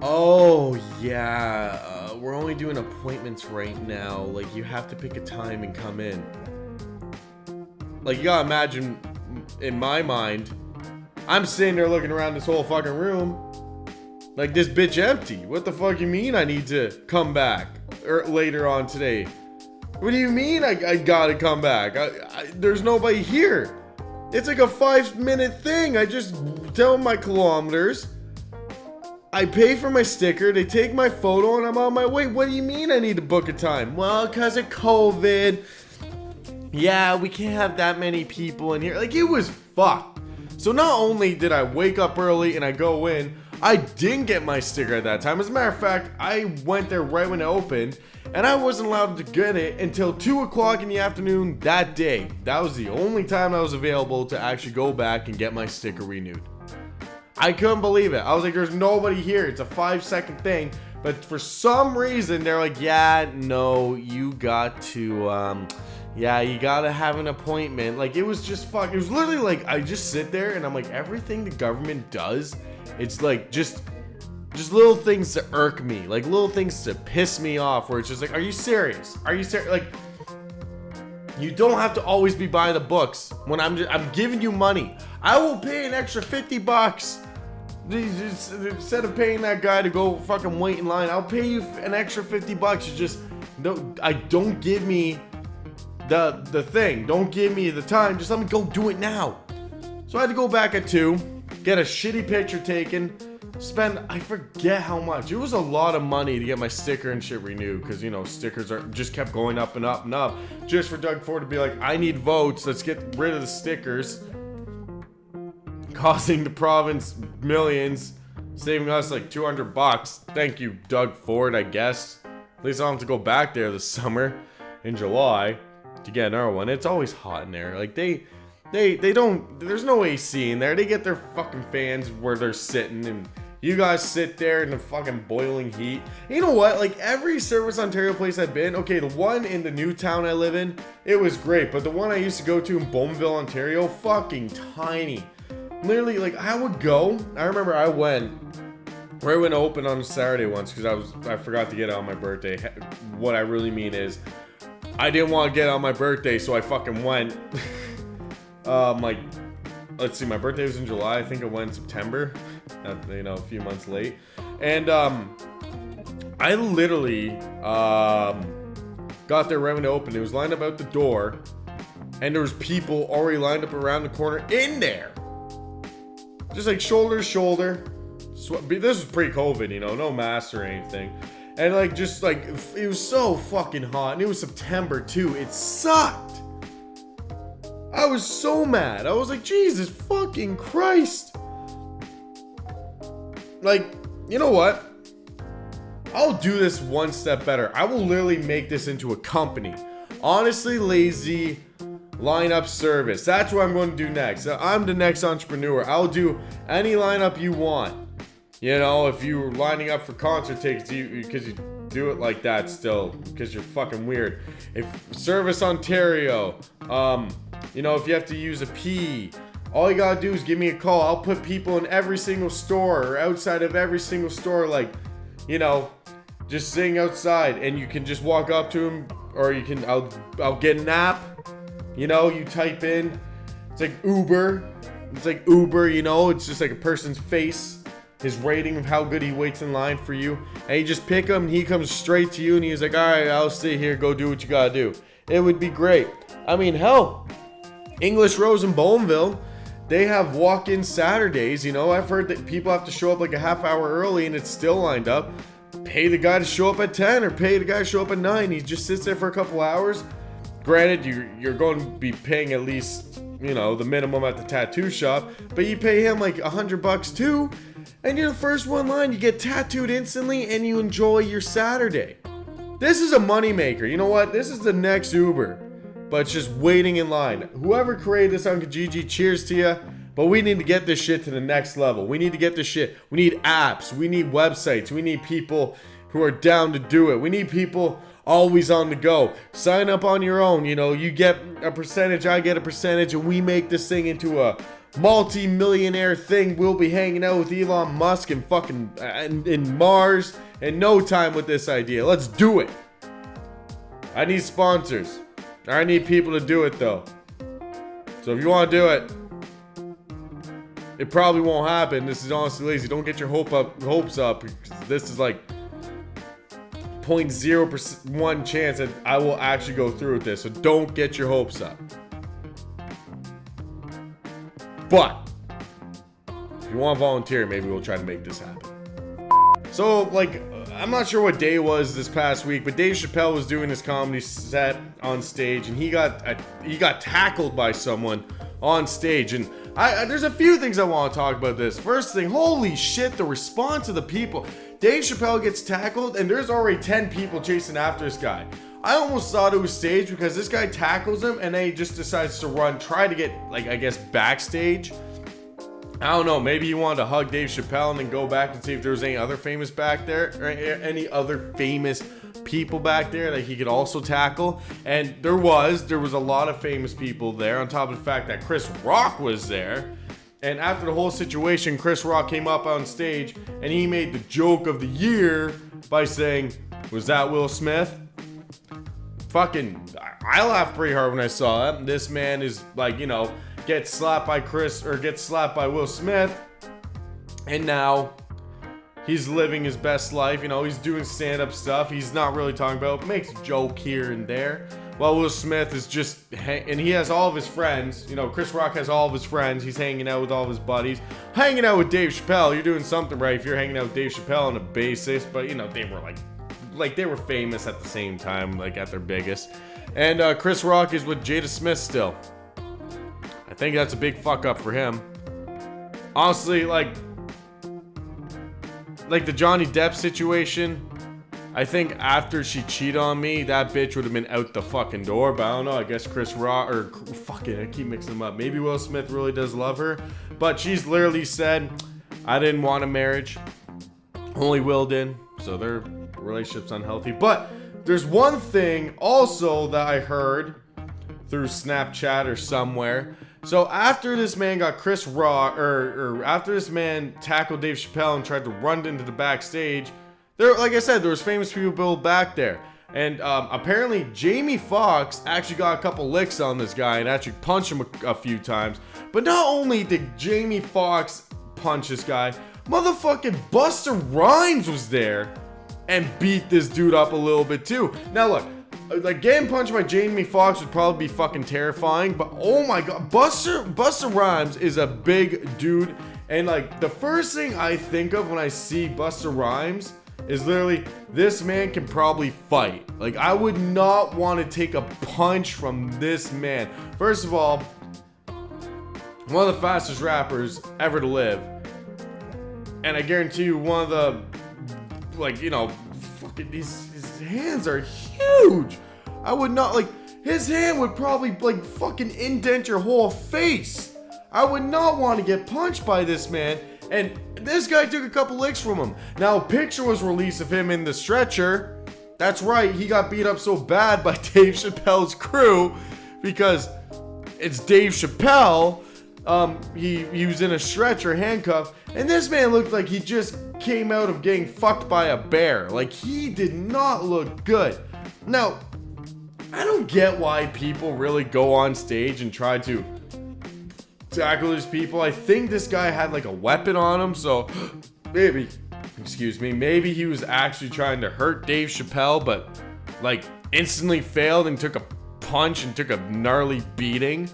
Oh, yeah, we're only doing appointments right now, like, you have to pick a time and come in. Like, you gotta imagine, in my mind, I'm sitting there looking around this whole fucking room, like, this bitch empty. What the fuck you mean I need to come back later on today? What do you mean I gotta come back? There's nobody here. It's like a 5-minute thing. I just tell them my kilometers. I pay for my sticker. They take my photo and I'm on my way. What do you mean I need to book a time? Well, because of COVID. Yeah, we can't have that many people in here. Like, it was fucked. So not only did I wake up early and I go in, I didn't get my sticker at that time. As a matter of fact, I went there right when it opened, and I wasn't allowed to get it until 2 o'clock in the afternoon that day. That was the only time I was available to actually go back and get my sticker renewed. I couldn't believe it. I was like, there's nobody here. It's a 5-second thing. But for some reason, they're like, yeah, no, you got to, yeah, you gotta have an appointment. Like, it was just fuck. It was literally like, I just sit there and I'm like, everything the government does, it's like just little things to irk me, like little things to piss me off, where it's just like, are you serious? Are you serious? Like, you don't have to always be by the books. When I'm giving you money, I will pay an extra $50. Instead of paying that guy to go fucking wait in line, I'll pay you an extra $50. You just don't give me the thing. Don't give me the time. Just let me go do it now. So I had to go back at 2, get a shitty picture taken, spend, I forget how much. It was a lot of money to get my sticker and shit renewed, because, you know, stickers just kept going up and up and up, just for Doug Ford to be like, I need votes, let's get rid of the stickers, costing the province millions, saving us like $200. Thank you, Doug Ford, I guess. At least I don't have to go back there this summer in July to get another one. It's always hot in there. Like, they don't, there's no AC in there. They get their fucking fans where they're sitting, and you guys sit there in the fucking boiling heat. You know what? Like, every Service Ontario place I've been, okay, the one in the new town I live in, it was great. But the one I used to go to in Bowmanville, Ontario, fucking tiny. Literally, like, I would go. I remember I went right when it opened on a Saturday once, because I forgot to get it on my birthday. What I really mean is, I didn't want to get it on my birthday, so I fucking went. Like, let's see, my birthday was in July. I think it went in September. You know, a few months late. And I literally got there right when it opened. It was lined up out the door, and there was people already lined up around the corner in there, just like shoulder to shoulder. This was pre-COVID, you know, no masks or anything. And like, just like, it was so fucking hot, and it was September too. It sucked. I was so mad. I was like, Jesus fucking Christ. Like, you know what? I'll do this one step better. I will literally make this into a company. Honestly Lazy lineup service. That's what I'm going to do next. I'm the next entrepreneur. I'll do any lineup you want. You know, if you're lining up for concert tickets, because you do it like that still, because you're fucking weird. If Service Ontario, you know, if you have to use a P, all you gotta do is give me a call. I'll put people in every single store, or outside of every single store, like, you know, just sitting outside, and you can just walk up to them, or you can, I'll get an app, You know, you type in, it's like Uber. It's like Uber, you know, it's just like a person's face, his rating of how good he waits in line for you. And you just pick him, and he comes straight to you, and he's like, all right, I'll stay here, go do what you gotta do. It would be great. I mean, hell, English Rose in Bowmanville, they have walk-in Saturdays, you know. I've heard that people have to show up like a half hour early, and it's still lined up. Pay the guy to show up at 10, or pay the guy to show up at 9. He just sits there for a couple hours. Granted, you're going to be paying at least, you know, the minimum at the tattoo shop, but you pay him like $100 too, and you're the first one in line. You get tattooed instantly, and you enjoy your Saturday. This is a moneymaker. You know what? This is the next Uber, but it's just waiting in line. Whoever created this on Kijiji, cheers to you. But we need to get this shit to the next level. We need to get this shit. We need apps. We need websites. We need people who are down to do it. We need people always on the go. Sign up on your own. You know, you get a percentage, I get a percentage, and we make this thing into a multi-millionaire thing. We'll be hanging out with Elon Musk and fucking in Mars in no time with this idea. Let's do it. I need sponsors. I need people to do it though. So if you want to do it, it probably won't happen. This is honestly lazy. Don't get your hopes up. Because this is like 0.01 chance that I will actually go through with this. So don't get your hopes up. But if you want to volunteer, maybe we'll try to make this happen. So, like, I'm not sure what day it was this past week, but Dave Chappelle was doing his comedy set on stage, and he got tackled by someone on stage. And there's a few things I want to talk about this. First thing, holy shit, the response of the people. Dave Chappelle gets tackled, and there's already 10 people chasing after this guy. I almost thought it was staged because this guy tackles him, and then he just decides to run, try to get, like, I guess, backstage. I don't know, maybe he wanted to hug Dave Chappelle and then go back and see if there was any other famous back there, or any other famous people back there that he could also tackle. And there was a lot of famous people there, on top of the fact that Chris Rock was there. And after the whole situation, Chris Rock came up on stage and he made the joke of the year by saying, "Was that Will Smith?" Fucking, I laughed pretty hard when I saw it. This man is like, you know, gets slapped by Will Smith, and now he's living his best life. You know, he's doing stand-up stuff. He's not really talking about, makes a joke here and there, while Will Smith is just and he has all of his friends. You know, Chris Rock has all of his friends. He's hanging out with all of his buddies, hanging out with Dave Chappelle. You're doing something right if you're hanging out with Dave Chappelle on a basis. But you know, they were like they were famous at the same time, like at their biggest. And Chris Rock is with Jada Smith still. I think that's a big fuck up for him. Honestly, like the Johnny Depp situation, I think after she cheated on me, that bitch would have been out the fucking door. But I don't know, I guess Chris Rock, or fucking, I keep mixing them up. Maybe Will Smith really does love her. But she's literally said, I didn't want a marriage. Only Will did. So their relationship's unhealthy. But there's one thing also that I heard through Snapchat or somewhere. So after this man got Chris Rock, or after this man tackled Dave Chappelle and tried to run into the backstage, there, like I said, there was famous people back there. And apparently Jamie Foxx actually got a couple licks on this guy and actually punched him a few times. But not only did Jamie Foxx punch this guy, motherfucking Busta Rhymes was there and beat this dude up a little bit too. Now look, like getting punched by Jamie Foxx would probably be fucking terrifying, but oh my god, Busta Rhymes is a big dude, and like the first thing I think of when I see Busta Rhymes is literally, this man can probably fight. Like, I would not want to take a punch from this man. First of all, one of the fastest rappers ever to live, and I guarantee you one of the, like, you know, fucking his hands are huge. I would not, like, his hand would probably like fucking indent your whole face. I would not want to get punched by this man. And this guy took a couple licks from him. Now, a picture was released of him in the stretcher. That's right, he got beat up so bad by Dave Chappelle's crew because it's Dave Chappelle. He was in a stretcher, handcuffed, and this man looked like he just came out of getting fucked by a bear. Like, he did not look good. Now, I don't get why people really go on stage and try to tackle these people. I think this guy had like a weapon on him, so maybe he was actually trying to hurt Dave Chappelle, but like instantly failed and took a punch and took a gnarly beating.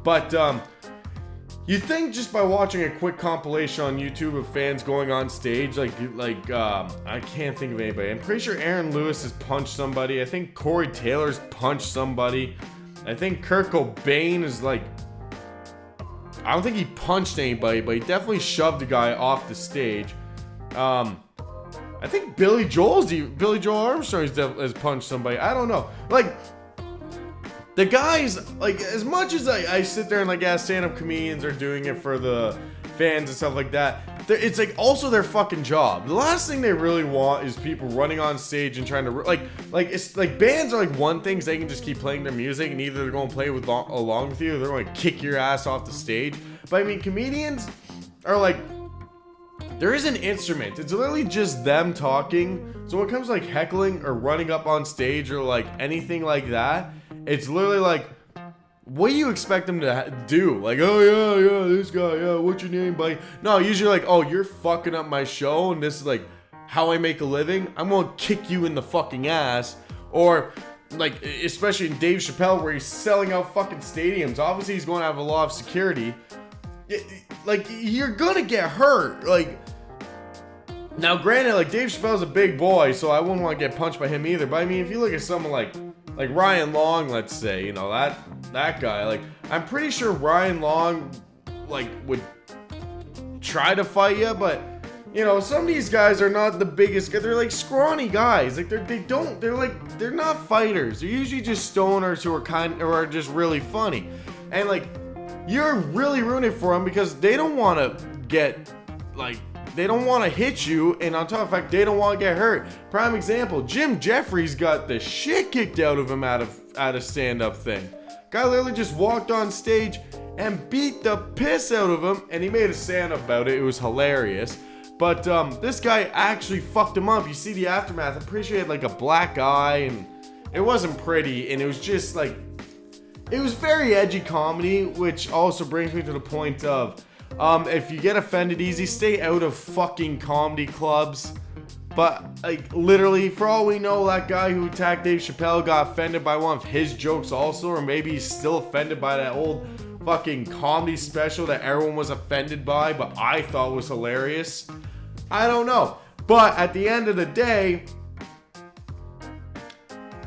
But you think just by watching a quick compilation on YouTube of fans going on stage, I can't think of anybody. I'm pretty sure Aaron Lewis has punched somebody. I think Corey Taylor's punched somebody. I think Kurt Cobain is like, I don't think he punched anybody, but he definitely shoved a guy off the stage. I think Billy Joel Armstrong has punched somebody. I don't know. Like, the guys, like, as much as I sit there and like, yeah, stand-up comedians are doing it for the fans and stuff like that, it's like also their fucking job. The last thing they really want is people running on stage and trying to like it's like bands are like one thing, so they can just keep playing their music and either they're going to play along with you or they're going to kick your ass off the stage. But I mean, comedians are like, there is an instrument. It's literally just them talking. So when it comes to like heckling or running up on stage or like anything like that, it's literally like, what do you expect them to do? Like, oh yeah, this guy, yeah, what's your name, buddy? No, usually like, oh, you're fucking up my show and this is like how I make a living. I'm gonna kick you in the fucking ass. Or like, especially in Dave Chappelle where he's selling out fucking stadiums. Obviously he's going to have a lot of security. Like, you're gonna get hurt. Like, now granted, like Dave Chappelle's a big boy, so I wouldn't want to get punched by him either. But I mean, if you look at someone like Ryan Long, let's say, you know, that guy, like, I'm pretty sure Ryan Long, like, would try to fight you, but, you know, some of these guys are not the biggest guys. They're like scrawny guys. Like, they're not fighters. They're usually just stoners who are just really funny. And like, you're really rooting for them because they don't want to they don't want to hit you, and on top of the fact, they don't want to get hurt. Prime example, Jim Jeffries got the shit kicked out of him at a stand-up thing. Guy literally just walked on stage and beat the piss out of him, and he made a stand-up about it. It was hilarious. But this guy actually fucked him up. You see the aftermath. I'm pretty sure he had like a black eye, and it wasn't pretty, and it was just like, it was very edgy comedy, which also brings me to the point of, if you get offended easy, stay out of fucking comedy clubs. But like, literally, for all we know, that guy who attacked Dave Chappelle got offended by one of his jokes also, or maybe he's still offended by that old fucking comedy special that everyone was offended by, but I thought was hilarious. I don't know. But at the end of the day,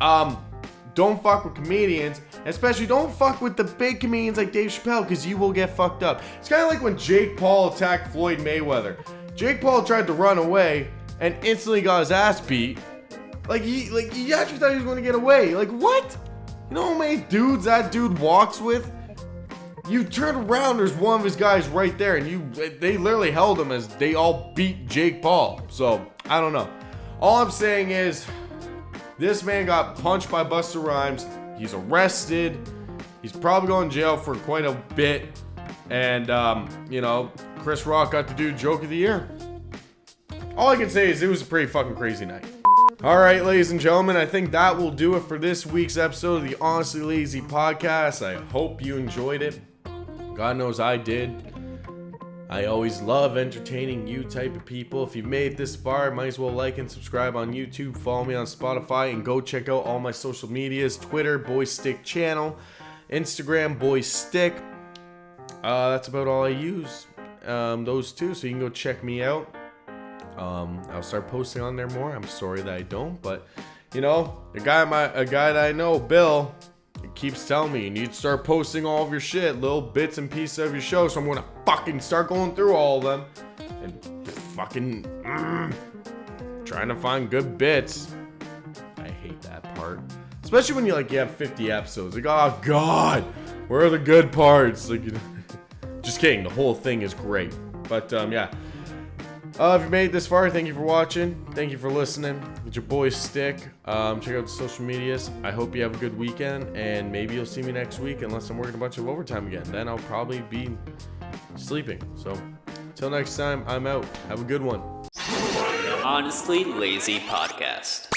don't fuck with comedians. Especially don't fuck with the big comedians like Dave Chappelle, because you will get fucked up. It's kind of like when Jake Paul attacked Floyd Mayweather. Jake Paul tried to run away and instantly got his ass beat. Like he actually thought he was going to get away. Like, what? You know how many dudes that dude walks with? You turn around, there's one of his guys right there, and they literally held him as they all beat Jake Paul. So, I don't know. All I'm saying is, this man got punched by Busta Rhymes. He's arrested. He's probably going to jail for quite a bit. And, you know, Chris Rock got to do Joke of the Year. All I can say is it was a pretty fucking crazy night. Alright, ladies and gentlemen, I think that will do it for this week's episode of the Honestly Lazy Podcast. I hope you enjoyed it. God knows I did. I always love entertaining you type of people. If you've made it this far, might as well like and subscribe on YouTube, follow me on Spotify, and go check out all my social medias. Twitter, BoyStick Channel, Instagram, BoyStick. That's about all I use. Those two, so you can go check me out. I'll start posting on there more. I'm sorry that I don't, but you know, a guy that I know, Bill, keeps telling me you need to start posting all of your shit, little bits and pieces of your show. So I'm gonna fucking start going through all of them and fucking trying to find good bits. I hate that part, especially when you have 50 episodes. Like, oh god, where are the good parts? Like, you know, just kidding. The whole thing is great, but yeah. If you made it this far, thank you for watching. Thank you for listening. It's your boy Stick. Check out the social medias. I hope you have a good weekend, and maybe you'll see me next week unless I'm working a bunch of overtime again. Then I'll probably be sleeping. So, until next time, I'm out. Have a good one. The Honestly Lazy Podcast.